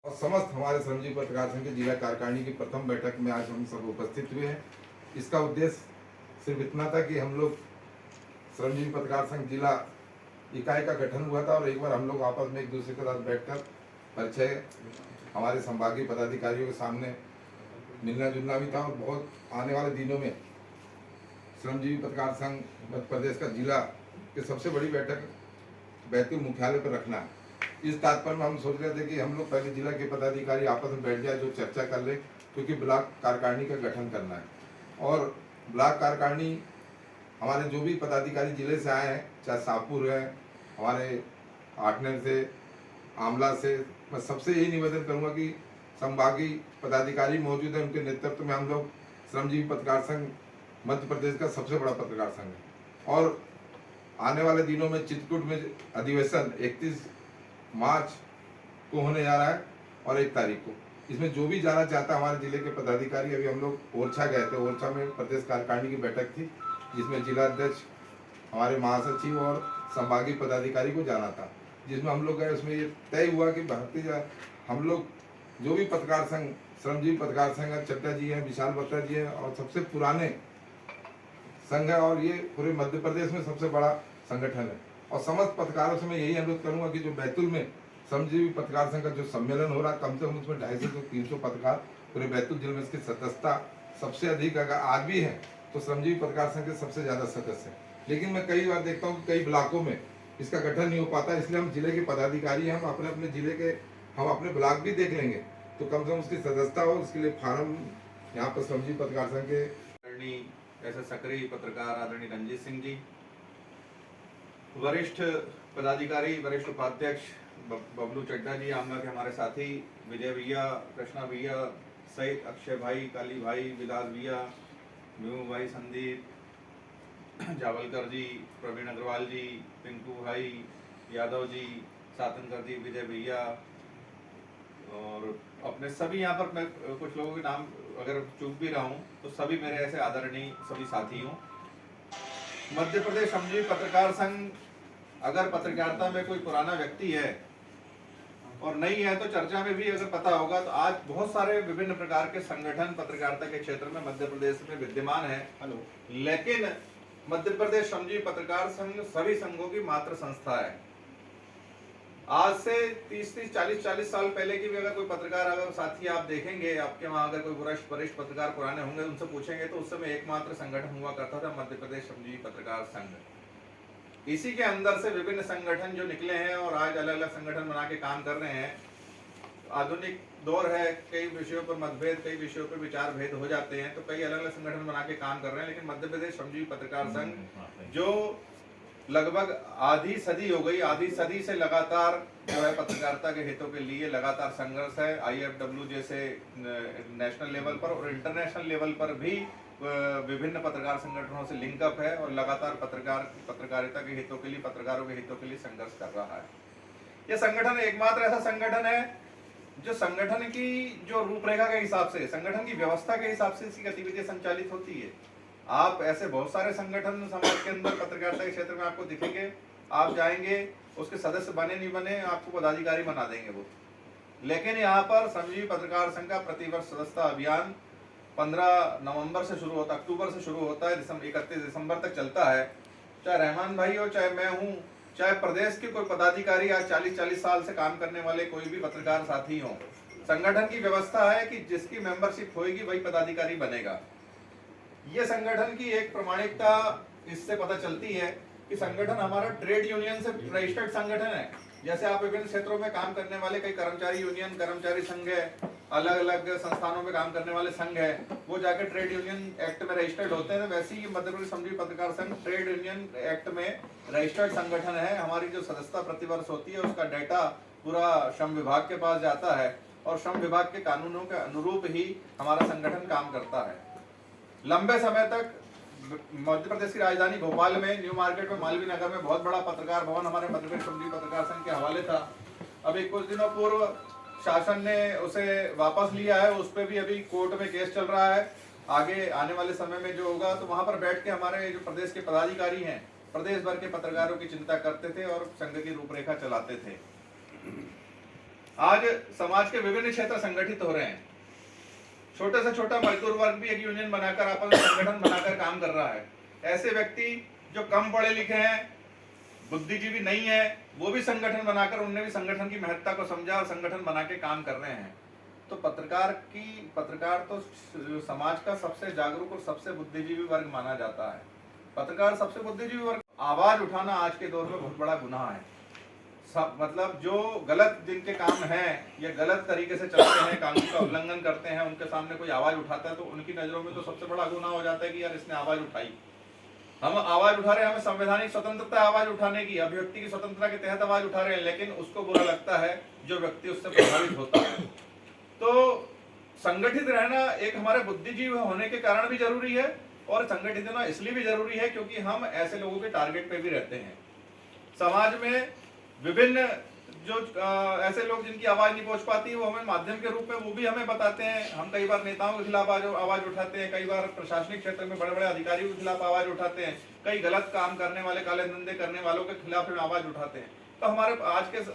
और समस्त हमारे श्रमजीवी पत्रकार संघ के जिला कार्यकारिणी की प्रथम बैठक में आज हम सब उपस्थित हुए हैं। इसका उद्देश्य सिर्फ इतना था कि हम लोग श्रमजीवी पत्रकार संघ जिला इकाई का गठन हुआ था और एक बार हम लोग आपस में एक दूसरे के साथ बैठकर परिचय हमारे संभागीय पदाधिकारियों के सामने मिलना जुलना भी था और बहुत आने वाले दिनों में श्रमजीवी पत्रकार संघ मध्य प्रदेश का जिला की सबसे बड़ी बैठक बैतूल मुख्यालय पर रखना है। इस तात्पर्य में हम सोच रहे थे कि हम लोग पहले जिला के पदाधिकारी आपस में बैठ जाए, जो चर्चा कर ले, क्योंकि ब्लॉक कार्यकारिणी का गठन करना है और ब्लॉक कार्यकारिणी हमारे जो भी पदाधिकारी जिले से आए हैं, चाहे शाहपुर है, हमारे आठनेर से, आमला से, मैं सबसे यही निवेदन करूंगा कि संभागीय पदाधिकारी मौजूद है, उनके नेतृत्व में हम लोग श्रमजीवी पत्रकार संघ मध्य प्रदेश का सबसे बड़ा पत्रकार संघ है और आने वाले दिनों में चित्रकूट में अधिवेशन 31 मार्च को होने जा रहा है और 1 तारीख को। इसमें जो भी जाना चाहता है हमारे जिले के पदाधिकारी, अभी हम लोग ओरछा गए थे, ओरछा में प्रदेश कार्यकारिणी की बैठक थी जिसमें जिलाध्यक्ष, हमारे महासचिव और संभागीय पदाधिकारी को जाना था, जिसमें हम लोग गए। उसमें ये तय हुआ कि हम लोग जो भी पत्रकार संघ, श्रमजीवी पत्रकार संघ, चड्डा जी हैं, विशाल बत्रा जी हैं और सबसे पुराने संघ है और ये पूरे मध्य प्रदेश में सबसे बड़ा संगठन है और समस्त पत्रकारों से मैं यही अनुरोध करूंगा कि जो बैतूल में श्रमजीवी पत्रकार संघ का जो सम्मेलन हो रहा है, कम से कम उसमें 250 से 300 पत्रकार पूरे बैतूल जिले में इसकी सदस्यता सबसे अधिक, अगर आज भी है तो श्रमजीवी पत्रकार संघ के सबसे ज्यादा सदस्य है। लेकिन मैं कई बार देखता हूँ कई ब्लॉकों में इसका गठन नहीं हो पाता, इसलिए हम जिले के पदाधिकारी हम अपने अपने जिले के हम अपने ब्लॉक भी देख लेंगे तो कम से कम उसकी सदस्यता हो, उसके लिए फार्म यहाँ पर श्रमजीवी पत्रकार संघ के ऐसे सक्रिय पत्रकार आदरणीय रंजीत सिंह जी, वरिष्ठ पदाधिकारी, वरिष्ठ उपाध्यक्ष बबलू चड्डा जी, आमला के हमारे साथी विजय भैया, कृष्णा भैया सहित अक्षय भाई, काली भाई, विलास भैया, भीमू भाई, संदीप जावलकर जी, प्रवीण अग्रवाल जी, पिंकू भाई, यादव जी, सातनकर जी, विजय भैया और अपने सभी यहाँ पर, मैं कुछ लोगों के नाम अगर चूक भी रहा हूँ तो सभी मेरे ऐसे आदरणीय सभी साथी हूँ। मध्य प्रदेश श्रमजीवी पत्रकार संघ अगर पत्रकारिता में कोई पुराना व्यक्ति है और नहीं है तो चर्चा में भी अगर पता होगा तो आज बहुत सारे विभिन्न प्रकार के संगठन पत्रकारिता के क्षेत्र में मध्य प्रदेश में विद्यमान है। लेकिन मध्य प्रदेश श्रमजीवी पत्रकार संघ सभी संघों की मात्र संस्था है। आज से 30-30, 40-40 साल पहले की भी अगर कोई पत्रकार, अगर साथी आप देखेंगे, आपके वहां अगर कोई वरिष्ठ पत्रकार पुराने होंगे, उनसे पूछेंगे तो उस समय एकमात्र संगठन हुआ करता था मध्य प्रदेश श्रमजीवी पत्रकार संघ। इसी के अंदर से विभिन्न संगठन जो निकले हैं और आज अलग अलग संगठन बना के काम कर रहे हैं। आधुनिक दौर है, कई विषयों पर मतभेद, कई विषयों पर विचार भेद हो जाते हैं, तो कई अलग अलग संगठन बना के काम कर रहे हैं। लेकिन मध्य प्रदेश श्रमजीवी पत्रकार संघ जो लगभग आधी सदी हो गई, आधी सदी से लगातार जो है पत्रकारिता के हितों के लिए लगातार संघर्ष है। IFW जैसे नेशनल लेवल पर और इंटरनेशनल लेवल पर भी विभिन्न पत्रकार संगठनों से लिंकअप है और लगातार पत्रकारिता के हितों के लिए, पत्रकारों के हितों के लिए संघर्ष कर रहा है। यह संगठन एकमात्र ऐसा संगठन है जो संगठन की जो रूपरेखा के हिसाब से, संगठन की व्यवस्था के हिसाब से इसकी गतिविधियां संचालित होती है। आप ऐसे बहुत सारे संगठन समाज के अंदर पत्रकारिता के क्षेत्र में आपको दिखेंगे, आप जाएंगे, उसके सदस्य बने नहीं बने, आपको पदाधिकारी बना देंगे वो। लेकिन यहाँ पर श्रमजीवी पत्रकार संघ का प्रतिवर्ष सदस्यता अभियान 15 नवंबर से शुरू होता, अक्टूबर से शुरू होता है, 31 दिसंबर तक चलता है। चाहे रहमान भाई हो, चाहे मैं हूँ, चाहे प्रदेश के कोई पदाधिकारी आज 40-40 साल से काम करने वाले कोई भी पत्रकार साथी हो, संगठन की व्यवस्था है कि जिसकी मेंबरशिप होगी वही पदाधिकारी बनेगा। ये संगठन की एक प्रामाणिकता इससे पता चलती है कि संगठन हमारा ट्रेड यूनियन से रजिस्टर्ड संगठन है। जैसे आप विभिन्न क्षेत्रों में काम करने वाले कई कर्मचारी यूनियन, कर्मचारी संघ है, अलग अलग संस्थानों में काम करने वाले संघ है, वो जाके ट्रेड यूनियन एक्ट में रजिस्टर्ड होते हैं। वैसे ही मध्य प्रदेश श्रमजीवी पत्रकार संघ ट्रेड यूनियन एक्ट में रजिस्टर्ड संगठन है। हमारी जो सदस्यता प्रतिवर्ष होती है उसका डाटा पूरा श्रम विभाग के पास जाता है और श्रम विभाग के कानूनों के अनुरूप ही हमारा संगठन काम करता है। लंबे समय तक मध्य प्रदेश की राजधानी भोपाल में न्यू मार्केट में मालवीय नगर में बहुत बड़ा पत्रकार भवन हमारे मध्य प्रदेश श्रमजीवी पत्रकार संघ के हवाले था। अभी कुछ दिनों पूर्व शासन ने उसे वापस लिया है, उस पर भी अभी कोर्ट में केस चल रहा है। आगे आने वाले समय में जो होगा तो वहां पर बैठ के हमारे जो प्रदेश के पदाधिकारी हैं, प्रदेश भर के पत्रकारों की चिंता करते थे और संघ की रूपरेखा चलाते थे। आज समाज के विभिन्न क्षेत्र संगठित हो रहे हैं। छोटे से छोटा मजदूर वर्ग भी एक यूनियन बनाकर आपस में संगठन बनाकर काम कर रहा है। ऐसे व्यक्ति जो कम पढ़े लिखे हैं, बुद्धिजीवी नहीं है, वो भी संगठन बनाकर उनने भी संगठन की महत्ता को समझा और संगठन बना के काम कर रहे हैं। तो पत्रकार तो समाज का सबसे जागरूक और सबसे बुद्धिजीवी वर्ग माना जाता है। पत्रकार सबसे बुद्धिजीवी वर्ग। आवाज उठाना आज के दौर में बहुत बड़ा गुनाह है। सब मतलब जो गलत जिनके काम है या गलत तरीके से चलते हैं, कानून का उल्लंघन करते हैं, उनके सामने कोई आवाज उठाता है तो उनकी नजरों में तो सबसे बड़ा गुनाह हो जाता है कि यार इसने आवाज उठाई। हम आवाज उठा रहे हैं, हमें संवैधानिक स्वतंत्रता आवाज उठाने की, अभिव्यक्ति की स्वतंत्रता के तहत आवाज उठा रहे हैं, लेकिन उसको बुरा लगता है जो व्यक्ति उससे प्रभावित होता है। तो संगठित रहना एक हमारे बुद्धिजीवी होने के कारण भी जरूरी है और संगठित होना इसलिए भी जरूरी है क्योंकि हम ऐसे लोगों के टारगेट पे भी रहते हैं। समाज में विभिन्न जो ऐसे लोग जिनकी आवाज नहीं पहुंच पाती वो हमें माध्यम के रूप में वो भी हमें बताते हैं। हम कई बार नेताओं के खिलाफ आवाज उठाते हैं, कई बार प्रशासनिक क्षेत्र में बड़े बड़े अधिकारियों के खिलाफ आवाज उठाते हैं, कई गलत काम करने वाले, काले धंधे करने वालों के खिलाफ हम आवाज उठाते हैं। तो हमारे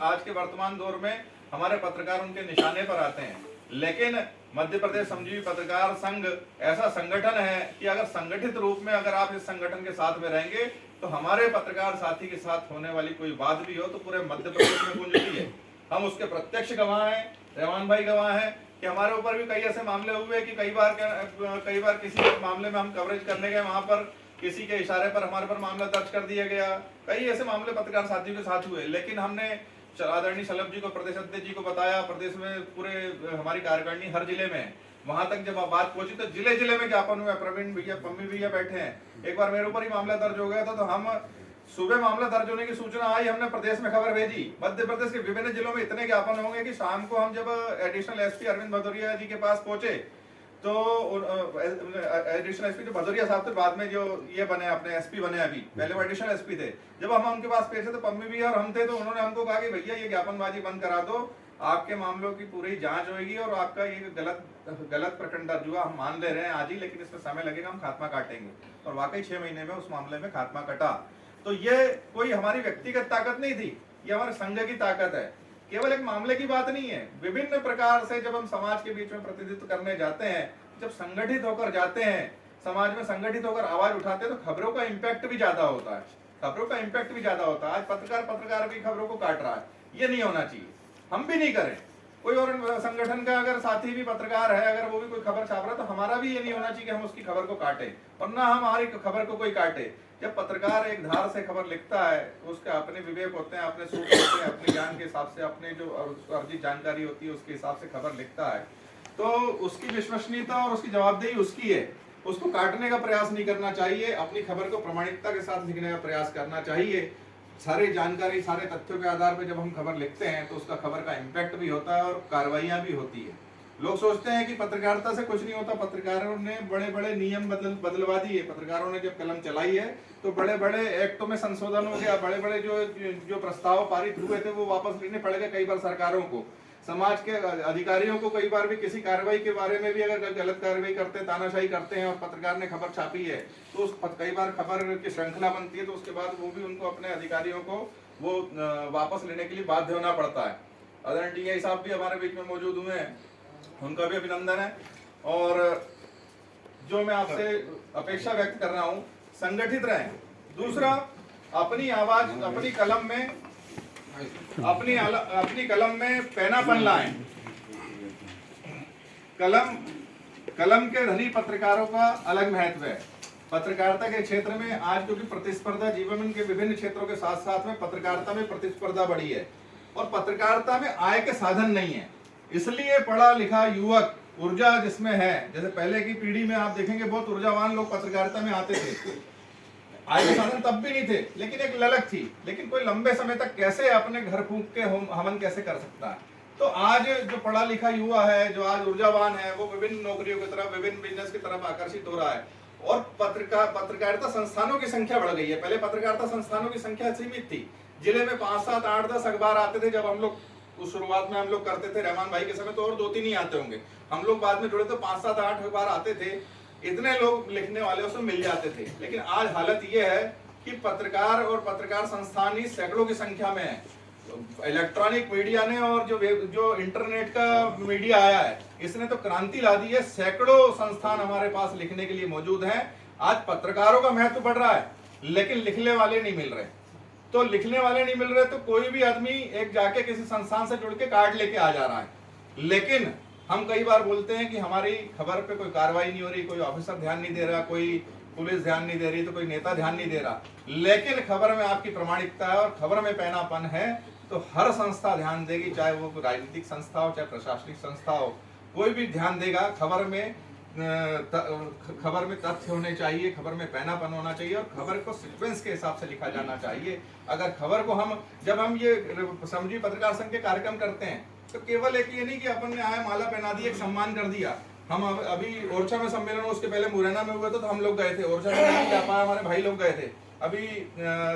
आज के वर्तमान दौर में हमारे पत्रकार उनके निशाने पर आते हैं। लेकिन मध्य प्रदेश श्रमजीवी पत्रकार संघ ऐसा संगठन है कि अगर संगठित रूप में अगर आप इस संगठन के साथ में रहेंगे तो हमारे पत्रकार साथी के साथ होने वाली कोई बात भी हो तो पूरे मध्य प्रदेश में गूंजती है। हम उसके प्रत्यक्ष गवाह हैं, रहमान भाई गवाह हैं कि हमारे ऊपर भी कई ऐसे मामले हुए कि कई बार किसी मामले में हम कवरेज करने गए, वहां पर किसी के इशारे पर हमारे पर मामला दर्ज कर दिया गया। कई ऐसे मामले पत्रकार साथियों के साथ हुए, लेकिन हमने आदरणीय शलभ जी को, प्रदेश अध्यक्ष जी को बताया। प्रदेश में पूरे हमारी कार्यकारिणी हर जिले में, वहां तक जब बात पहुंची तो जिले जिले में ज्ञापन हुआ। प्रवीण भैया, पम्मी भैया बैठे हैं। एक बार मेरे ऊपर ही मामला दर्ज हो गया था तो हम सुबह मामला दर्ज होने की सूचना आई, हमने प्रदेश में खबर भेजी। मध्य प्रदेश के विभिन्न जिलों में इतने ज्ञापन होंगे कि शाम को हम जब एडिशनल एसपी अरविंद भदौरिया जी के पास पहुंचे तो एडिशनल एसपी जो भदौरिया साहब थे, बाद में जो ये बने अपने एसपी बने, अभी पहले वो एडिशनल एसपी थे। जब हम उनके पास पहुंचे तो पम्मी भी और हम थे तो उन्होंने हमको कहा कि भैया ये ज्ञापनबाजी बंद करा दो, आपके मामलों की पूरी जांच होगी और आपका ये गलत प्रकरण दर्ज हुआ, हम मान ले रहे हैं आज ही, लेकिन इसमें समय लगेगा, हम खात्मा काटेंगे। और वाकई 6 महीने में उस मामले में खात्मा कटा। तो ये कोई हमारी व्यक्तिगत ताकत नहीं थी, ये हमारे संघ की ताकत है। केवल एक मामले की बात नहीं है, विभिन्न प्रकार से जब हम समाज के बीच में प्रतिनिधित्व करने जाते हैं, जब संगठित होकर जाते हैं, समाज में संगठित होकर आवाज उठाते हैं तो खबरों का इम्पैक्ट भी ज्यादा होता है। खबरों का इम्पैक्ट भी ज्यादा होता है। आज पत्रकार की खबरों को काट रहा है, ये नहीं होना चाहिए, हम भी नहीं करें। कोई और संगठन का अगर साथी भी पत्रकार है, अगर वो भी कोई खबर छाप रहा है तो हमारा भी ये नहीं होना चाहिए कि हम उसकी खबर को काटे और ना हमारी खबर को कोई काटे। जब पत्रकार एक धार से खबर लिखता है, उसके अपने विवेक होते हैं, अपने सूत्र होते हैं, अपने ज्ञान के हिसाब से, अपने जो अर्जित जानकारी होती है उसके हिसाब से खबर लिखता है, तो उसकी विश्वसनीयता और उसकी जवाबदेही उसकी है। उसको काटने का प्रयास नहीं करना चाहिए, अपनी खबर को प्रामाणिकता के साथ लिखने का प्रयास करना चाहिए। सारी जानकारी, सारे तथ्यों के आधार पर जब हम खबर लिखते हैं तो उसका खबर का इम्पैक्ट भी होता है और कार्रवाइयां भी होती है। लोग सोचते हैं कि पत्रकारिता से कुछ नहीं होता। पत्रकारों ने बड़े बड़े नियम बदलवा दिए। पत्रकारों ने जब कलम चलाई है तो बड़े बड़े एक्टों में संशोधन हो गया, बड़े बड़े जो प्रस्ताव पारित हुए थे वो वापस लेने पड़ गए कई बार सरकारों को। समाज के अधिकारियों को कई बार भी किसी कार्रवाई के बारे में भी अगर गलत कार्रवाई करते हैं, तानाशाही करते हैं और पत्रकार ने खबर छापी है तो उस कई बार खबर की श्रृंखला बनती है, तो उसके बाद वो भी उनको अपने अधिकारियों को वो वापस लेने के लिए बाध्य होना पड़ता है। आदरणीय टीआई साहब भी हमारे बीच में मौजूद हुए हैं, उनका भी अभिनंदन है। और जो मैं आपसे अपेक्षा व्यक्त कर रहा हूँ, संगठित रहें। दूसरा, अपनी आवाज अपनी कलम में पैनापन लाएं। कलम के धनी पत्रकारों का अलग महत्व है। पत्रकारिता के क्षेत्र में आज क्योंकि प्रतिस्पर्धा जीवन के विभिन्न क्षेत्रों के साथ साथ में पत्रकारिता में प्रतिस्पर्धा बढ़ी है और पत्रकारिता में आय के साधन नहीं है, इसलिए पढ़ा लिखा युवक ऊर्जा जिसमें है, जैसे पहले की पीढ़ी में आप देखेंगे बहुत ऊर्जावान लोग पत्रकारिता में आते थे, आय के साधन तब भी नहीं थे, लेकिन एक ललक थी। लेकिन कोई लंबे समय तक कैसे अपने घर फूंक के हवन कैसे कर सकता है? तो आज जो पढ़ा लिखा युवा है, जो आज ऊर्जावान है, वो विभिन्न नौकरियों की तरफ, विभिन्न बिजनेस की तरफ आकर्षित हो रहा है और पत्रकारिता संस्थानों की संख्या बढ़ गई है। पहले पत्रकारिता संस्थानों की संख्या सीमित थी, जिले में 5, 7, 8, 10 अखबार आते थे। जब हम लोग उस शुरुआत में हम लोग करते थे, रहमान भाई के समय तो और 2-3 ही आते होंगे, हम लोग बाद में जुड़े तो 5, 7, 8 अखबार आते थे। इतने लोग लिखने वाले उसमें मिल जाते थे। लेकिन आज हालत यह है कि पत्रकार और पत्रकार संस्थान ही सैकड़ों की संख्या में है। इलेक्ट्रॉनिक मीडिया ने और जो इंटरनेट का मीडिया आया है, इसने तो क्रांति ला दी है। सैकड़ों संस्थान हमारे पास लिखने के लिए मौजूद हैं। आज पत्रकारों का महत्व बढ़ रहा है, लेकिन लिखने वाले नहीं मिल रहे। तो लिखने वाले नहीं मिल रहे तो कोई भी आदमी एक जाके किसी संस्थान से जुड़ के कार्ड लेके आ जा रहा है। लेकिन हम कई बार बोलते हैं कि हमारी खबर पे कोई कार्रवाई नहीं हो रही, कोई ऑफिसर ध्यान नहीं दे रहा, कोई पुलिस ध्यान नहीं दे रही, तो कोई नेता ध्यान नहीं दे रहा। लेकिन खबर में आपकी प्रामाणिकता है और खबर में पैनापन है तो हर संस्था ध्यान देगी, चाहे वो राजनीतिक संस्था हो चाहे प्रशासनिक संस्था हो, कोई भी ध्यान देगा। खबर में तथ्य होने चाहिए, खबर में पैनापन होना चाहिए और खबर को सीक्वेंस के हिसाब से लिखा जाना चाहिए। अगर खबर को जब हम ये श्रमजीवी पत्रकार संघ के कार्यक्रम करते हैं तो केवल एक ये नहीं कि अपन ने आया माला पहना दी, एक सम्मान कर दिया। हम अभी ओरछा में सम्मेलन, उसके पहले मुरैना में हुआ तो हम लोग गए थे। ओरछा में नहीं जा पाया, हमारे भाई लोग गए थे। अभी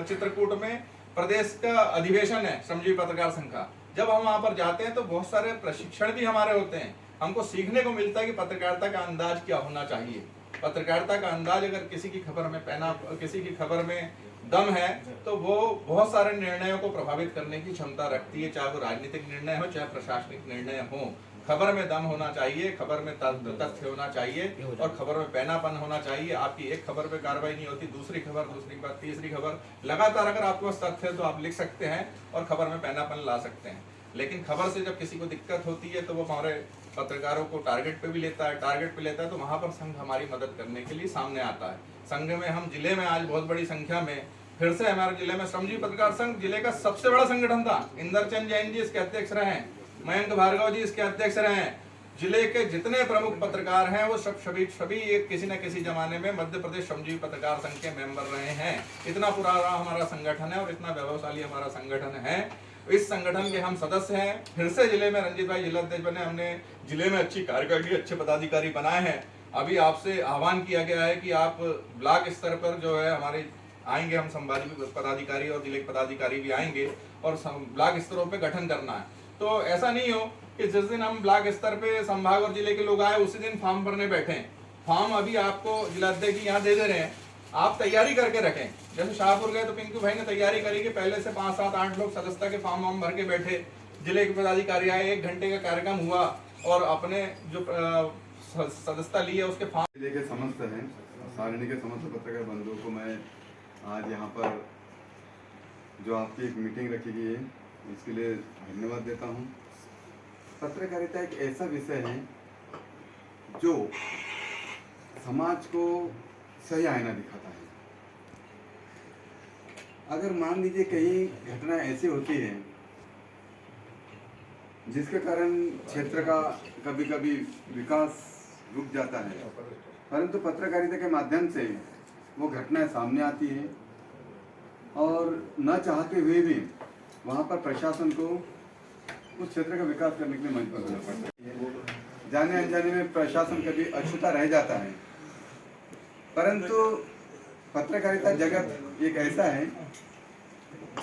चित्रकूट में प्रदेश का अधिवेशन है श्रमजीवी पत्रकार संघ का। जब हम वहां पर जाते हैं तो बहुत सारे प्रशिक्षण भी हमारे होते हैं। हमको सीखने को मिलता है कि पत्रकारिता का अंदाज क्या होना चाहिए। पत्रकारिता का अंदाज अगर किसी की खबर में दम है तो वो बहुत सारे निर्णयों को प्रभावित करने की क्षमता रखती है, चाहे वो राजनीतिक निर्णय हो चाहे प्रशासनिक निर्णय हो। खबर में दम होना चाहिए, खबर में तथ्य होना चाहिए और खबर में पैनापन होना चाहिए। आपकी एक खबर पे कार्रवाई नहीं होती, दूसरी खबर, तीसरी खबर, लगातार अगर आपके पास तथ्य है तो आप लिख सकते हैं और खबर में पैनापन ला सकते हैं। लेकिन खबर से जब किसी को दिक्कत होती है तो वो हमारे पत्रकारों को टारगेट पे लेता है तो वहां पर संघ हमारी मदद करने के लिए सामने आता है। संघ में हम जिले में आज बहुत बड़ी संख्या में फिर से हमारे जिले में श्रमजीवी पत्रकार संघ जिले का सबसे बड़ा संगठन था। इंदरचंद जैन जी इसके अध्यक्ष रहे, मयंक भार्गव जी इसके अध्यक्ष रहे। जिले के जितने प्रमुख पत्रकार हैं वो सभी एक किसी न किसी जमाने में मध्य प्रदेश श्रमजीवी पत्रकार संघ के मेंबर रहे हैं। इतना पुराना हमारा संगठन है और इतना वैभवशाली हमारा संगठन है। इस संगठन के हम सदस्य हैं। फिर से जिले में रंजीत भाई जिला अध्यक्ष बने, हमने जिले में अच्छी कार्यकारिणी, अच्छे पदाधिकारी बनाए हैं। अभी आपसे आह्वान किया गया है कि आप ब्लॉक स्तर पर जो है हमारे आएंगे, हम संभागीय पदाधिकारी और जिले के पदाधिकारी भी आएंगे और ब्लॉक स्तरों पे गठन करना है। तो ऐसा नहीं हो कि जिस दिन हम ब्लॉक स्तर पे संभाग और जिले के लोग आए उसी दिन फॉर्म भरने बैठे। फॉर्म अभी आपको जिला अध्यक्ष यहाँ दे रहे हैं, आप तैयारी करके रखें। जैसे शाहपुर गए तो पिंकू भाई ने तैयारी करी कि पहले से 5, 7, 8 लोग सदस्यता के फॉर्म भर के बैठे। जिले के पदाधिकारी आए, 1 घंटे का कार्यक्रम हुआ और अपने जो सदस्यता ली है उसके फॉर्म। जिले के समस्त हैं, सारणी के समस्त पत्रकार बंधुओं को मैं आज यहाँ पर जो आपकी एक मीटिंग रखी गई है इसके लिए धन्यवाद देता हूँ। पत्रकारिता एक ऐसा विषय है जो समाज को सही आईना दिखाता है। अगर मान लीजिए कहीं घटना ऐसी होती है जिसके कारण क्षेत्र का कभी कभी विकास रुक जाता है, परंतु पत्रकारिता के माध्यम से वो घटनाएं सामने आती है और न चाहते हुए भी वहाँ पर प्रशासन को उस क्षेत्र का विकास करने के लिए मजबूर होना पड़ता है। जाने अनजाने में प्रशासन कभी अछूता रह जाता है, परंतु पत्रकारिता जगत एक ऐसा है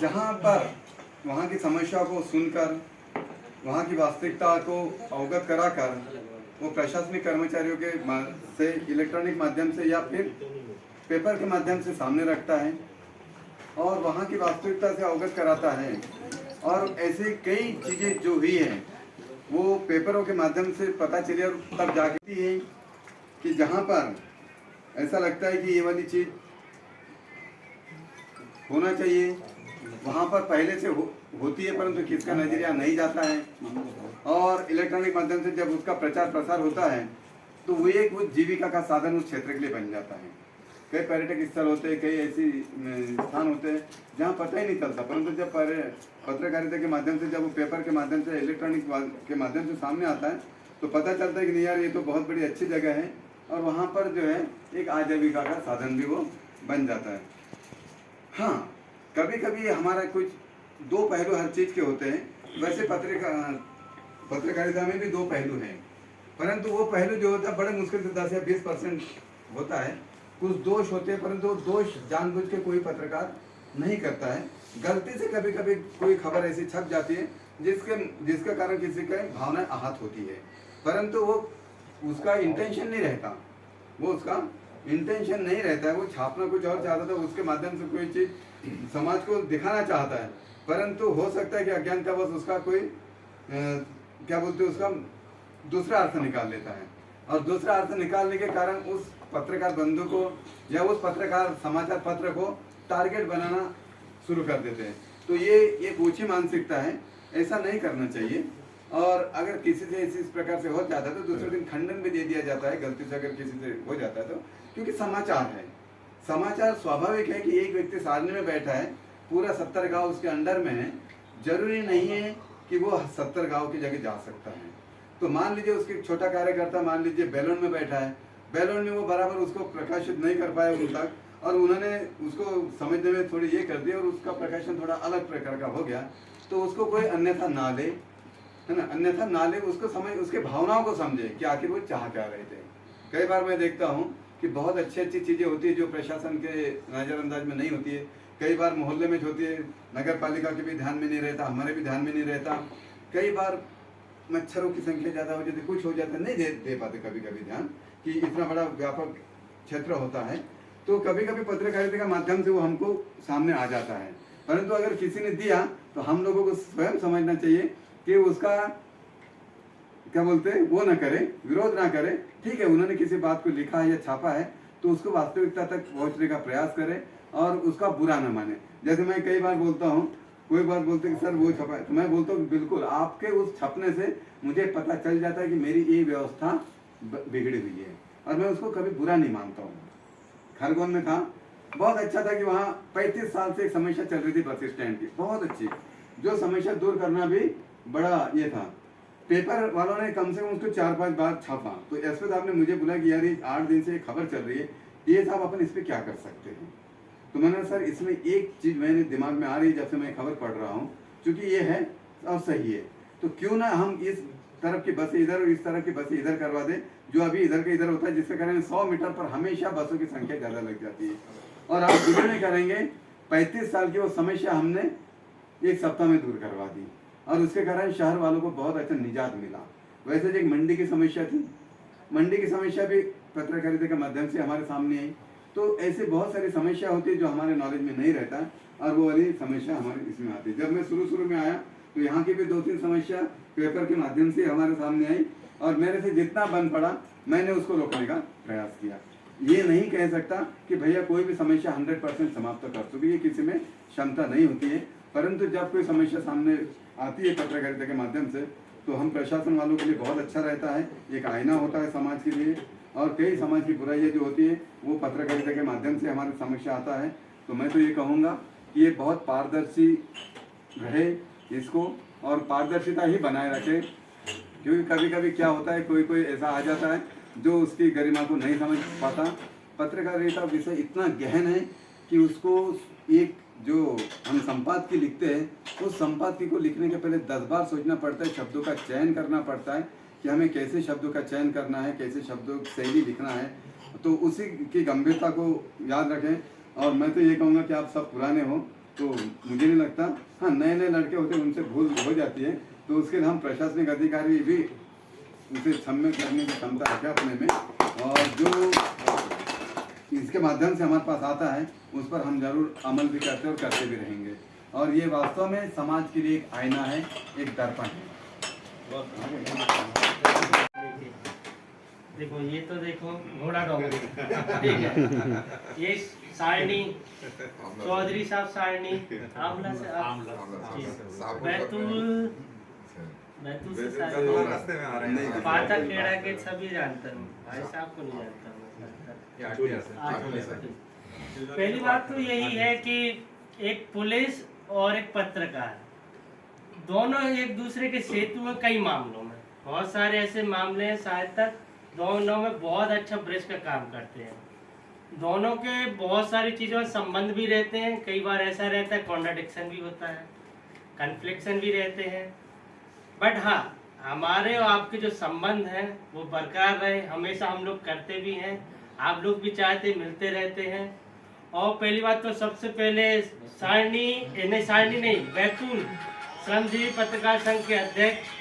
जहाँ पर वहाँ की समस्या को सुनकर, वहाँ की वास्तविकता को अवगत कराकर वो प्रशासनिक कर्मचारियों के से इलेक्ट्रॉनिक माध्यम से या फिर पेपर के माध्यम से सामने रखता है और वहाँ की वास्तविकता से अवगत कराता है। और ऐसे कई चीज़ें जो हुई हैं वो पेपरों के माध्यम से पता चली और तब जागती है कि जहाँ पर ऐसा लगता है कि ये वाली चीज़ होना चाहिए, वहाँ पर पहले से होती है परंतु किसका नजरिया नहीं जाता है। और इलेक्ट्रॉनिक माध्यम से जब उसका प्रचार प्रसार होता है तो वो एक वो जीविका का साधन उस क्षेत्र के लिए बन जाता है। कई पर्यटक स्थल होते हैं, कई ऐसी स्थान होते हैं जहाँ पता ही नहीं चलता, परंतु जब पत्रकारिता के माध्यम से, जब वो पेपर के माध्यम से, इलेक्ट्रॉनिक के माध्यम से सामने आता है तो पता चलता है कि नहीं यार ये तो बहुत बड़ी अच्छी जगह है और वहाँ पर जो है एक आजीविका का साधन भी वो बन जाता है। हाँ, कभी कभी हमारा कुछ 2 पहलू हर चीज़ के होते हैं। वैसे पत्रकारिता में भी 2 पहलू हैं, परंतु वो पहलू जो होता है बड़े मुश्किल से 10 या 20% होता है। कुछ दोष होते हैं परंतु वो दोष जानबूझ के कोई पत्रकार नहीं करता है। गलती से कभी कभी कोई खबर ऐसी छप जाती है जिसके कारण किसी का भावना आहत होती है, परंतु वो उसका इंटेंशन नहीं रहता, वो छापना कुछ और चाहता था, उसके माध्यम से कोई चीज़ समाज को दिखाना चाहता है, परंतु हो सकता है कि अज्ञानतावश उसका कोई क्या बोलते हैं उसका दूसरा अर्थ निकाल लेता है, और दूसरा अर्थ निकालने के कारण उस पत्रकार बंधु को या उस पत्रकार समाचार पत्र को टारगेट बनाना शुरू कर देते हैं। तो ये एक ऊंची मानसिकता है, ऐसा नहीं करना चाहिए। और अगर किसी से इस प्रकार से हो जाता है तो दूसरे दिन खंडन भी दे दिया जाता है, गलती से अगर किसी से हो जाता है तो, क्योंकि समाचार है। समाचार स्वाभाविक है कि एक व्यक्ति सारणी में बैठा है, पूरा 70 गांव उसके अंडर में है, जरूरी नहीं है कि वो 70 गांव की जगह जा सकता है। तो मान लीजिए उसके छोटा कार्यकर्ता मान लीजिए बेलोन में बैठा है, बेलोन में वो बराबर उसको प्रकाशित नहीं कर पाए उन तक, और उन्होंने उसको समझने में थोड़ी ये कर दिया और उसका प्रकाशन थोड़ा अलग प्रकार का हो गया, तो उसको कोई अन्यथा ना ले, है ना, अन्यथा ना ले, उसको समझ, उसके भावनाओं को समझे कि आखिर वो चाह क्या रहे थे। कई बार मैं देखता हूँ कि बहुत अच्छी अच्छी चीज़ें होती है जो प्रशासन के नज़रअंदाज में नहीं होती है, कई बार मोहल्ले में होती है, नगर पालिका के भी ध्यान में नहीं रहता, हमारे भी ध्यान में नहीं रहता। कई बार मच्छरों की संख्या ज़्यादा हो जाती, कुछ हो जाता, नहीं दे पाते कभी कभी ध्यान कि इतना बड़ा व्यापक क्षेत्र होता है, तो कभी कभी पत्रकारिता के माध्यम से वो हमको सामने आ जाता है। परंतु अगर किसी ने दिया तो हम लोगों को स्वयं समझना चाहिए कि उसका क्या बोलते हैं वो ना करे, विरोध ना करे। ठीक है, उन्होंने किसी बात को लिखा है या छापा है तो उसको वास्तविकता तक पहुंचने का प्रयास करे और उसका बुरा ना माने। जैसे मैं कई बार बोलता हूँ, कोई बार बोलते हैं कि सर वो छपा है, तो मैं बोलता हूँ बिल्कुल आपके उस छपने से मुझे पता चल जाता है कि मेरी ये व्यवस्था बिगड़ी हुई है, और मैं उसको कभी बुरा नहीं मानता हूँ। खरगोन में था, बहुत अच्छा था कि वहाँ 35 साल से एक समस्या चल रही थी बस स्टैंड की, बहुत अच्छी, जो समस्या दूर करना भी बड़ा ये था। पेपर वालों ने कम से कम उसको 4-5 बार छापा, तो एसपी साहब ने मुझे बोला कि यार ये 8 दिन से खबर चल रही है, ये साहब अपन इस पर क्या कर सकते हैं। तो मैंने सर इसमें एक चीज़ मैंने दिमाग में आ रही है जब से मैं खबर पढ़ रहा हूँ, क्योंकि ये है और सही है, तो क्यों ना हम इस तरफ की बसें इधर और इस तरफ की बसें इधर करवा दें, जो अभी इधर का इधर होता है, जिसके कारण 100 मीटर पर हमेशा बसों की संख्या ज़्यादा लग जाती है। और आप दुगने करेंगे, 35 साल की वो समस्या हमने 1 सप्ताह में दूर करवा दी, और उसके कारण शहर वालों को बहुत अच्छा निजात मिला। वैसे जो एक मंडी की समस्या थी, मंडी की समस्या भी पत्रकारिता के माध्यम से हमारे सामने आई। तो ऐसे बहुत सारी समस्या होती है जो हमारे नॉलेज में नहीं रहता, और वो वाली समस्या हमारे इसमें आती है। जब मैं शुरू में आया तो यहाँ की भी 2-3 समस्या पेपर के माध्यम से हमारे सामने आई, और मेरे से जितना बन पड़ा मैंने उसको रोकने का प्रयास किया। ये नहीं कह सकता कि भैया कोई भी समस्या 100% समाप्त कर चुकी है, किसी में क्षमता नहीं होती है, परंतु जब कोई समस्या सामने आती है पत्रकारिता के माध्यम से तो हम प्रशासन वालों के लिए बहुत अच्छा रहता है, एक आईना होता है समाज के लिए, और कई समाज की बुराइयाँ जो होती है वो पत्रकारिता के माध्यम से हमारे समस्या आता है। तो मैं तो ये कहूँगा कि ये बहुत पारदर्शी रहे इसको, और पारदर्शिता ही बनाए रखे, क्योंकि कभी कभी क्या होता है कोई ऐसा आ जाता है जो उसकी गरिमा को नहीं समझ पाता। पत्रकारिता विषय इतना गहन है कि उसको एक जो हम संपादकीय लिखते हैं उस संपादकीय को लिखने के पहले 10 बार सोचना पड़ता है, शब्दों का चयन करना पड़ता है कि हमें कैसे शब्दों का चयन करना है, कैसे शब्दों की शैली लिखना है, तो उसी की गंभीरता को याद रखें। और मैं तो ये कहूँगा कि आप सब पुराने हो तो मुझे नहीं लगता, हाँ नए लड़के होते हैं उनसे भूल हो जाती है, तो उसके लिए हम प्रशासनिक अधिकारी भी उसे क्षम्य करने की क्षमता रखें अपने में, और जो इसके माध्यम से हमारे पास आता है उस पर हम जरूर अमल भी करते और करते भी रहेंगे। और ये वास्तव में समाज के लिए एक आईना है, एक दर्पण है। देखो ये तो देखो घोड़ा डोंगरी, ठीक है, ये सारणी चौधरी साहब सारणी आमला से बैतूल से रास्ते में आ रहे हैं, पाता खेड़ा के सभी जानता हूँ, भाई साहब को नहीं जानता हूँ। पहली बात तो यही है कि एक पुलिस और एक पत्रकार दोनों एक दूसरे के सेतु हैं कई मामलों में। बहुत सारे ऐसे मामले हैं शायद तक दोनों में बहुत अच्छा ब्रिज का काम करते हैं। दोनों के बहुत सारी चीज़ों में संबंध भी रहते हैं, कई बार ऐसा रहता है कॉन्ट्राडिक्शन भी होता है, कन्फ्लिक्शन भी रहते हैं, बट हाँ हमारे और आपके जो संबंध हैं वो बरकरार रहे, हमेशा हम लोग करते भी हैं, आप लोग भी चाहते मिलते रहते हैं। और पहली बात तो सबसे पहले सारणी नहीं बैतूल श्रमजीवी पत्रकार संघ के अध्यक्ष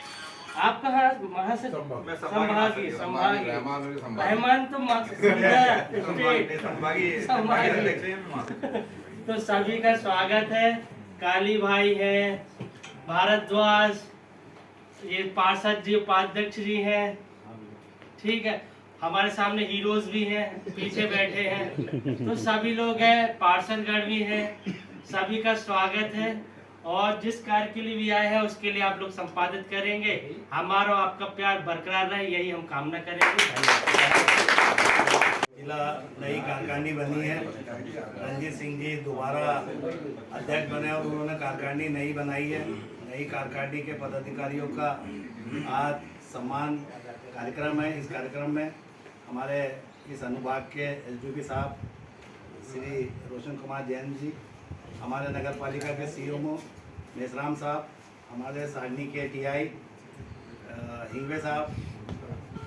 आप कहाँ वहाँ से संभागी रहमान तो सभी का स्वागत है। काली भाई हैं, भारद्वाज, ये पार्षद जी उपाध्यक्ष जी हैं, ठीक है, हमारे सामने हीरोज भी हैं, पीछे बैठे हैं, तो सभी लोग हैं, पार्षदगण भी हैं, सभी का स्वागत है। और जिस कार्य के लिए भी आए हैं उसके लिए आप लोग संपादित करेंगे, हमारा आपका प्यार बरकरार रहे, यही हम कामना करेंगे। जिला नई कारखानी बनी है, रंजीत सिंह जी दोबारा अध्यक्ष बने और उन्होंने कारखानी नई बनाई है। नई कारखानी के पदाधिकारियों का आज सम्मान कार्यक्रम है। इस कार्यक्रम में हमारे इस अनुभाग के एसडीपी साहब श्री रोशन कुमार जैन जी, हमारे नगर पालिका के सीएमओ मेसराम साहब, हमारे सारनी के टीआई हिंगवे साहब,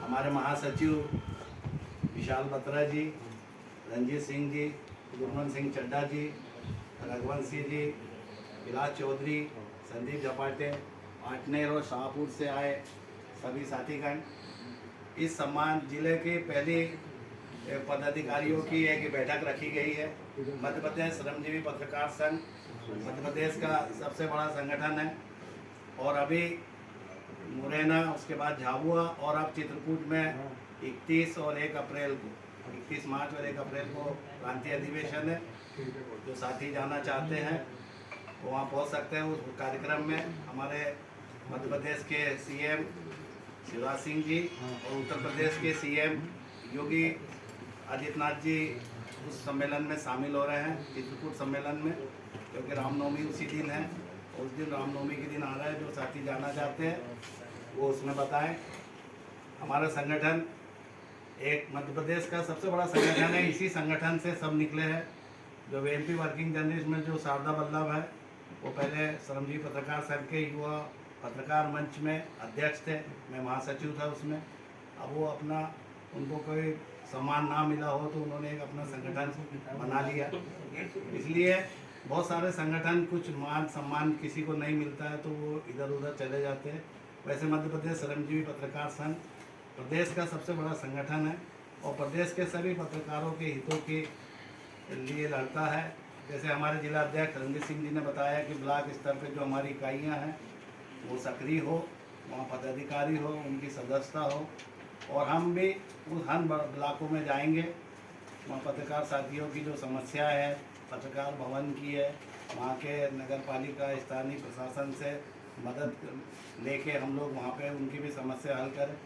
हमारे महासचिव विशाल बत्रा जी, रंजीत सिंह जी, गुरमन सिंह चड्डा जी, रघुवंशी जी, विलास चौधरी, संदीप झपाटे, पाटनेर और शाहपुर से आए सभी साथीगण। इस सम्मान जिले की पहली पदाधिकारियों की एक बैठक रखी गई है। मध्य प्रदेश श्रमजीवी पत्रकार संघ मध्य प्रदेश का सबसे बड़ा संगठन है और अभी मुरैना, उसके बाद झाबुआ और अब चित्रकूट में 31 और 1 अप्रैल को, 31 मार्च और 1 अप्रैल को क्रांति अधिवेशन है। जो साथी जाना चाहते हैं वो वहाँ पहुँच सकते हैं। उस कार्यक्रम में हमारे मध्य प्रदेश के सीएम शिवराज सिंह जी और उत्तर प्रदेश के सीएम योगी आदित्यनाथ जी उस सम्मेलन में शामिल हो रहे हैं, चित्रकूट सम्मेलन में, क्योंकि रामनवमी उसी दिन है। उस दिन रामनवमी के दिन आ रहा है। जो साथी जाना चाहते हैं वो उसमें बताएं। हमारा संगठन एक मध्य प्रदेश का सबसे बड़ा संगठन है। इसी संगठन से सब निकले हैं। जो एमपी वर्किंग जर्नलिस्ट में जो शारदा वल्लभ है वो पहले श्रमजीवी पत्रकार संघ के युवा पत्रकार मंच में अध्यक्ष थे, मैं महासचिव था उसमें। अब वो अपना, उनको कोई सम्मान ना मिला हो तो उन्होंने एक अपना संगठन बना लिया। इसलिए बहुत सारे संगठन, कुछ मान सम्मान किसी को नहीं मिलता है तो वो इधर उधर चले जाते हैं। वैसे मध्य प्रदेश श्रमजीवी पत्रकार संघ प्रदेश का सबसे बड़ा संगठन है और प्रदेश के सभी पत्रकारों के हितों के लिए लड़ता है। जैसे हमारे जिला अध्यक्ष रंजीत सिंह जी ने बताया कि ब्लॉक स्तर पर जो हमारी इकाइयाँ हैं वो सक्रिय हो, वहाँ पदाधिकारी हो, उनकी सदस्यता हो और हम भी उस हर ब्लॉकों में जाएंगे। वहाँ पत्रकार साथियों की जो समस्या है, पत्रकार भवन की है, वहाँ के नगर पालिका स्थानीय प्रशासन से मदद लेके हम लोग वहाँ पे उनकी भी समस्या हल करें।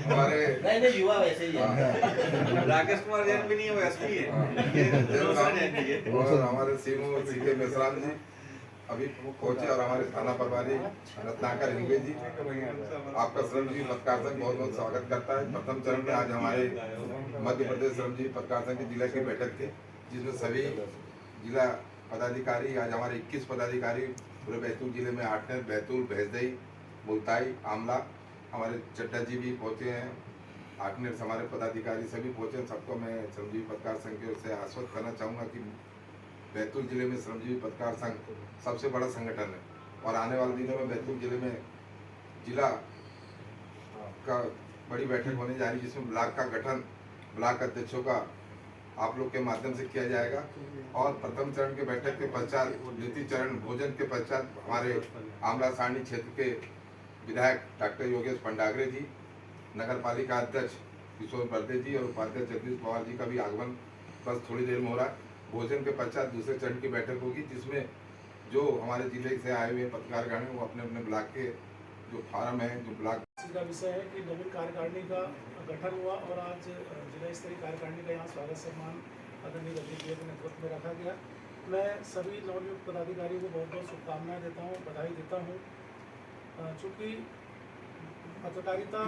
हमारे नहीं युवा वैसे ही राकेश कुमार जैन भी नहीं है, वो एसपी है। और हमारे सीएमओ सीके मेसराम जी अभी पहुंचे और हमारे थाना प्रभारी रत्नाकर हिंगवे जी, आपका श्रमजीवी पत्रकार संघ बहुत बहुत स्वागत करता है। प्रथम चरण में आज हमारे मध्य प्रदेश श्रमजीवी पत्रकार संघ की जिला की बैठक थी, जिसमें सभी जिला पदाधिकारी, आज हमारे 21 पदाधिकारी पूरे बैतूल जिले में, आठनेर, बैतूल, भैंसदई, मुल्ताई, आमला, हमारे चड्डा जी भी पहुँचे हैं। आठनेर से हमारे पदाधिकारी सभी पहुँचे। सबको मैं श्रमजीवी पत्रकार संघ की ओर से आश्वस्त करना चाहूँगा कि बैतूल जिले में श्रमजीवी पत्रकार संघ सबसे बड़ा संगठन है और आने वाले दिनों में बैतूल जिले में जिला का बड़ी बैठक होने जा रही है, जिसमें ब्लॉक का गठन ब्लॉक अध्यक्षों का आप लोग के माध्यम से किया जाएगा। और प्रथम चरण के बैठक के पश्चात, द्वितीय चरण भोजन के पश्चात हमारे आमला सारणी क्षेत्र के विधायक डॉक्टर योगेश पंडागरे जी, नगर पालिका अध्यक्ष किशोर बर्दे जी और उपाध्यक्ष जगदीश पवार जी का भी आगमन बस थोड़ी देर में हो रहा है। भोजन के पश्चात दूसरे चरण की बैठक होगी, जिसमें जो हमारे जिले से आए हुए पत्रकारगण हैं वो अपने अपने ब्लॉक के जो फार्म है, जो ब्लॉक का विषय है कि नवीन कार्यकारिणी का गठन हुआ और आज जिला स्तरीय कार्यकारिणी का यहाँ स्वागत सम्मान आदरणीय रंजीत जी के नेतृत्व में रखा गया। मैं सभी नवनियुक्त पदाधिकारियों को बहुत बहुत शुभकामनाएं देता हूँ, बधाई देता हूँ। चूँकि पत्रकारिता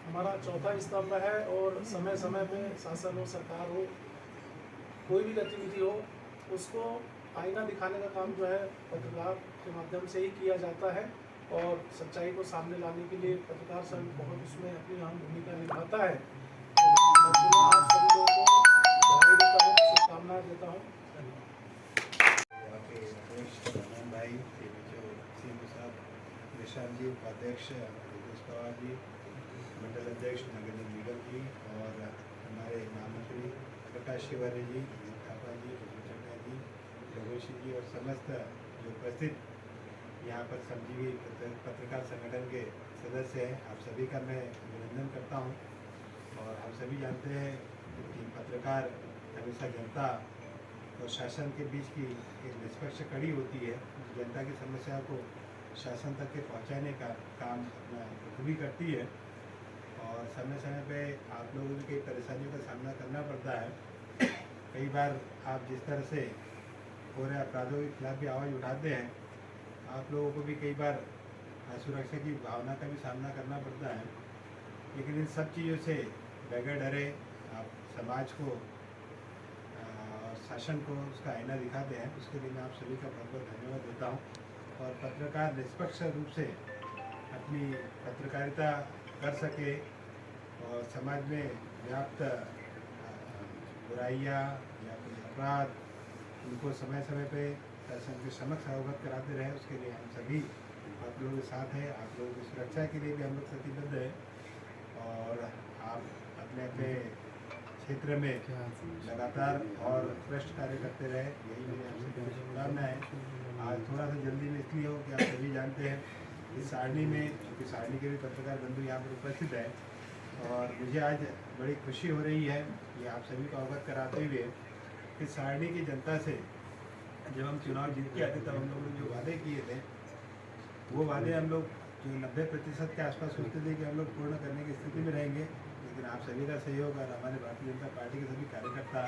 हमारा चौथा स्तंभ है और समय समय पे शासन हो, सरकार हो, कोई भी गतिविधि हो, उसको आईना दिखाने का काम जो है पत्रकार के माध्यम से ही किया जाता है और सच्चाई को सामने लाने के लिए पत्रकार संघ बहुत उसमें अपनी अहम भूमिका निभाता है। तो आप सभी लोगों को बधाई देता हूँ, शुभकामनाएं देता हूँ। भाई जो सीएम साहब निशान जी, उपाध्यक्ष जगदीश पवार जी, मंडल अध्यक्ष नगर निगम जी और हमारे महामंत्री प्रकाश शिवारी जी, थापा जी, चड्डा जी, रघुवंशी जी और समस्त जो उपस्थित यहाँ पर श्रमजीवी पत्रकार संगठन के सदस्य हैं, आप सभी का मैं अभिनंदन करता हूँ। और हम सभी जानते हैं कि पत्रकार हमेशा जनता और शासन के बीच की एक निष्पक्ष कड़ी होती है। जनता की समस्याओं को शासन तक के पहुंचाने का काम अपना बखूबी करती है और समय समय पे आप लोगों को कई परेशानियों का सामना करना पड़ता है। कई बार आप जिस तरह से हो रहे अपराधों के खिलाफ भी आवाज़ उठाते हैं, आप लोगों को भी कई बार असुरक्षा की भावना का भी सामना करना पड़ता है। लेकिन इन सब चीज़ों से बगैर डरे आप समाज को शासन को उसका आईना दिखाते हैं, उसके लिए मैं आप सभी का बहुत बहुत धन्यवाद देता हूँ। और पत्रकार निष्पक्ष रूप से अपनी पत्रकारिता कर सके और समाज में व्याप्त बुराइयाँ या कोई अपराध उनको समय समय पे शासन के समक्ष अवगत कराते रहे, उसके लिए हम सभी आप लोगों के साथ हैं। आप लोगों की सुरक्षा के लिए भी हम लोग प्रतिबद्ध हैं और आप अपने अपने क्षेत्र में लगातार और उत्कृष्ट कार्य करते रहे, यही मेरी आपसे शुभकामना है। आज थोड़ा सा जल्दी में इसलिए हो कि आप सभी जानते हैं इस सारणी में, क्योंकि सारणी के भी पत्रकार बंधु यहाँ पर उपस्थित है और मुझे आज बड़ी खुशी हो रही है ये आप सभी को अवगत कराते हुए कि सारणी की जनता से जब हम चुनाव जीत के आते तब हम लोगों ने जो वादे किए थे वो वादे हम लोग जो 90% के आसपास सोचते थे कि हम लोग पूर्ण करने की स्थिति में रहेंगे। लेकिन आप सभी का सहयोग और हमारे भारतीय जनता पार्टी के सभी कार्यकर्ता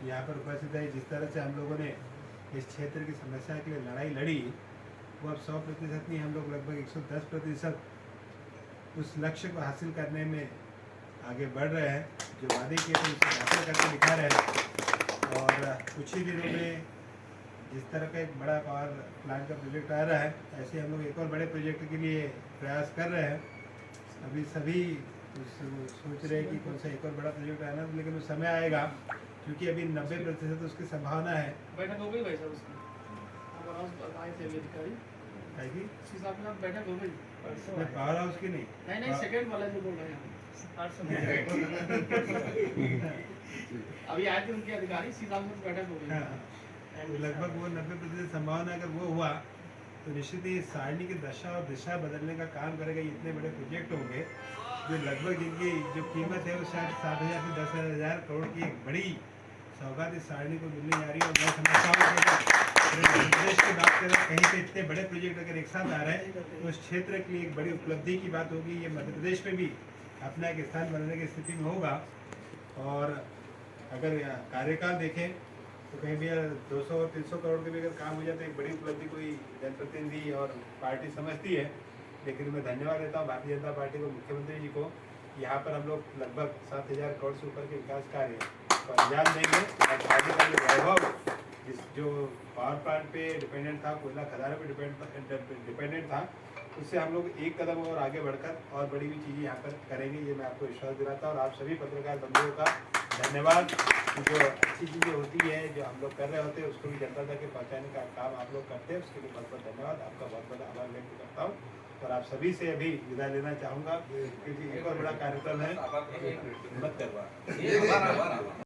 यहाँ पर उपस्थित है। जिस तरह से हम लोगों ने इस क्षेत्र की समस्या के लिए लड़ाई लड़ी वो अब 100% नहीं, हम लोग लगभग 110% उस लक्ष्य को हासिल करने में आगे बढ़ रहे हैं। जो वादे किए थे उसे हासिल करके दिखा रहे हैं और कुछ ही दिनों में जिस तरह का एक बड़ा पावर प्लांट का प्रोजेक्ट आ रहा है, ऐसे हम लोग एक और बड़े प्रोजेक्ट के लिए प्रयास कर रहे हैं। अभी सभी सोच रहे हैं कि कौन सा एक और बड़ा प्रोजेक्ट आना, लेकिन वो समय आएगा क्योंकि अभी 90% उसकी संभावना है। बैठक हो गई भाई साहब उसकी, आए थे अधिकारी आएगी के साथ बैठक हो गई पावर हाउस की नहीं, नहीं सेकंड वाला जो बोल रहे हैं अभी आए थे उनके अधिकारी, सीधा बैठक हो गई। तो लगभग वो 90% संभावना अगर वो हुआ तो निश्चित ही सारणी की दशा और दिशा बदलने का काम करेगा। इतने बड़े प्रोजेक्ट होंगे जो लगभग जिनकी जो कीमत है वो शायद 7,000 से 10,000 करोड़ की एक बड़ी सौगात इस सारणी को मिलने जा रही है। और मैं समझता हूँ कि मध्य प्रदेश की बात करें, कहीं से इतने बड़े प्रोजेक्ट अगर एक साथ आ रहे हैं तो उस क्षेत्र के लिए एक बड़ी उपलब्धि की बात होगी। ये मध्य प्रदेश में भी अपना एक स्थान बनाने की स्थिति में होगा। और अगर कार्यकाल देखें तो कहीं भी 200 और 300 करोड़ के भी अगर काम हो जाए तो एक बड़ी उपलब्धि कोई जनप्रतिनिधि और पार्टी समझती है। लेकिन मैं धन्यवाद देता हूँ भारतीय जनता पार्टी को, मुख्यमंत्री जी को। यहाँ पर हम लोग लगभग 7,000 करोड़ से ऊपर के विकास कार्य को अंजाम देंगे। और पार्टी का जो वैभव जो पावर प्लांट पे डिपेंडेंट था, कोयला खदानों पे डिपेंडेंट था, उससे हम लोग एक कदम और आगे बढ़कर और बड़ी भी चीज़ें यहाँ पर करेंगे, ये मैं आपको विश्वास दिलाता हूँ। और आप सभी पत्रकार बंधुओं का धन्यवाद। जो अच्छी चीज़ें होती है जो हम लोग कर रहे होते हैं उसको भी जनता तक पहुँचाने का काम आप लोग करते हैं, उसके लिए बहुत बहुत धन्यवाद। आपका बहुत बहुत आभार व्यक्त करता हूँ और आप सभी से अभी विदा लेना चाहूँगा क्योंकि एक और बड़ा कार्यक्रम है। मत करवा